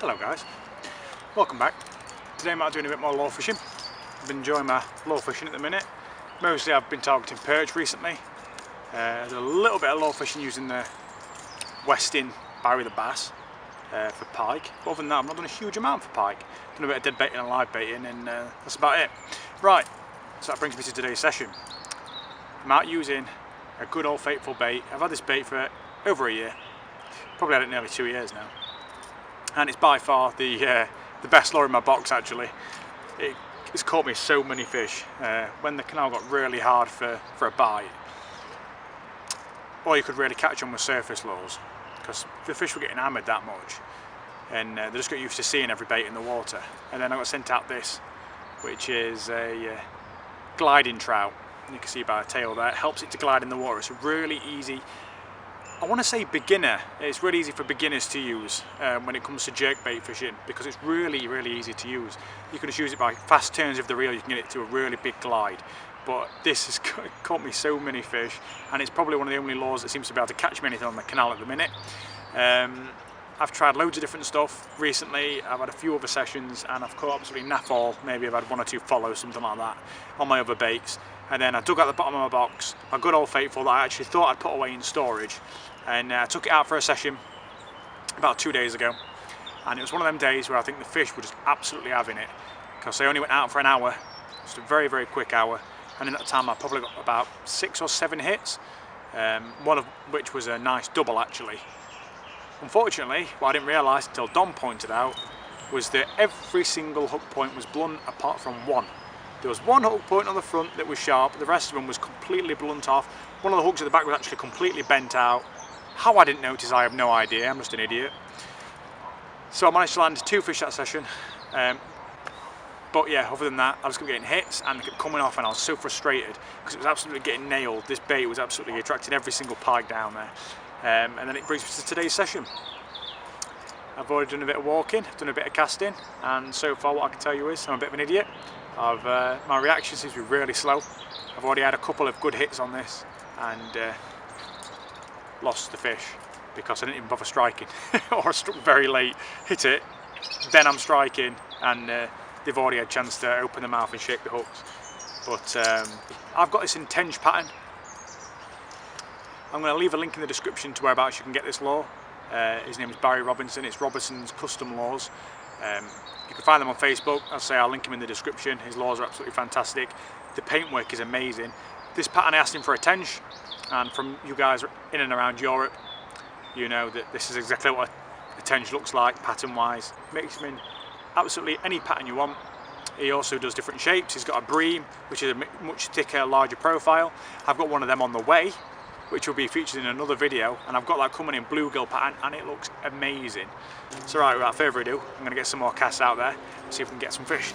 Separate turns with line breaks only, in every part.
Hello guys, welcome back. Today I'm out doing a bit more lure fishing. I've been enjoying my lure fishing at the minute. Mostly I've been targeting perch recently. There's a little bit of lure fishing using the Westin Barry the Bass for pike. But other than that I've not done a huge amount for pike. Done a bit of dead baiting and live baiting and that's about it. Right, so that brings me to today's session. I'm out using a good old faithful bait. I've had this bait for over a year. Probably had it nearly 2 years now. And it's by far the best lure in my box actually. It's caught me so many fish. When the canal got really hard for a bite, all you could really catch on was surface lures because the fish were getting hammered that much and they just got used to seeing every bait in the water. And then I got sent out this, which is a gliding trout. You can see by the tail there, it helps it to glide in the water. It's a really easy, I want to say beginner, it's really easy for beginners to use when it comes to jerkbait fishing because it's really easy to use. You can just use it by fast turns of the reel, you can get it to a really big glide. But this has caught me so many fish and it's probably one of the only lures that seems to be able to catch me anything on the canal at the minute. I've tried loads of different stuff recently. I've had a few other sessions and I've caught absolutely naff all. Maybe I've had 1 or 2 follows, something like that, on my other baits. And then I dug out the bottom of my box a good old faithful that I actually thought I'd put away in storage. And I took it out for a session about 2 days ago. And it was one of them days where I think the fish were just absolutely having it. Because they only went out for an hour, just a very quick hour. And in that time I probably got about 6 or 7 hits. One of which was a nice double actually. Unfortunately, what I didn't realise until Don pointed out was that every single hook point was blunt apart from one. There was one hook point on the front that was sharp, the rest of them was completely blunt off. One of the hooks at the back was actually completely bent out. How I didn't notice, I have no idea, I'm just an idiot. So I managed to land 2 fish that session. But yeah, other than that, I just kept getting hits and they kept coming off and I was so frustrated because it was absolutely getting nailed. This bait was absolutely attracting every single pike down there. And then it brings me to today's session. I've already done a bit of walking, done a bit of casting, and so far what I can tell you is I'm a bit of an idiot. My reaction seems to be really slow. I've already had a couple of good hits on this and lost the fish because I didn't even bother striking or I struck very late, hit it, then I'm striking and they've already had a chance to open their mouth and shake the hooks. But I've got this in Tench pattern. I'm going to leave a link in the description to whereabouts you can get this lure. His name is Barry Robinson, it's Robinson's Custom Lures. You can find them on Facebook. I'll say I'll link him in the description. His lures are absolutely fantastic. The paintwork is amazing. This pattern I asked him for a Tench, and from you guys in and around Europe, you know that this is exactly what a Tench looks like pattern wise. Makes him in absolutely any pattern you want. He also does different shapes. He's got a bream, which is a much thicker, larger profile. I've got one of them on the way, which will be featured in another video, and I've got that coming in bluegill pattern and it looks amazing. So right, without further ado, I'm going to get some more casts out there and see if we can get some fish.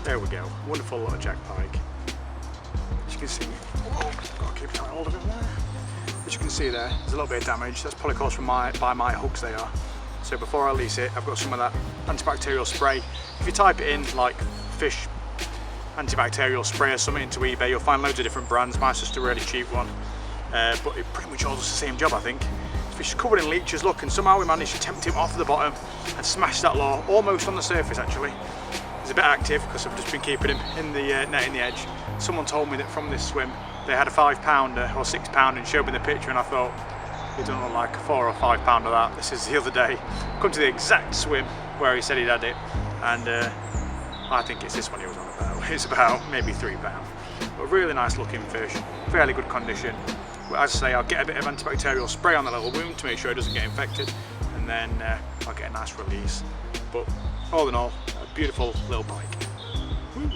There we go, wonderful little Jack Pike. As you can see, oh, got to keep tight hold of him there. As you can see there's a little bit of damage. That's probably caused by my hooks they are. So before I release it, I've got some of that antibacterial spray. If you type it in like fish antibacterial spray or something into eBay, you'll find loads of different brands. Mine's just a really cheap one, but it pretty much all does the same job, I think. The fish is covered in leeches, look, and somehow we managed to tempt him off the bottom and smash that lure almost on the surface actually. He's a bit active because I've just been keeping him in the net in the edge. Someone told me that from this swim they had a 5-pounder or 6-pounder and showed me the picture, and I thought, it doesn't look like a 4 or 5-pounder that. This is the other day. Come to the exact swim where he said he'd had it, and I think it's this one he was on about. It's about maybe 3 pounds. But really nice looking fish, fairly good condition. But as I say, I'll get a bit of antibacterial spray on the little wound to make sure it doesn't get infected, and then I'll get a nice release. But all in all, a beautiful little pike. Woo.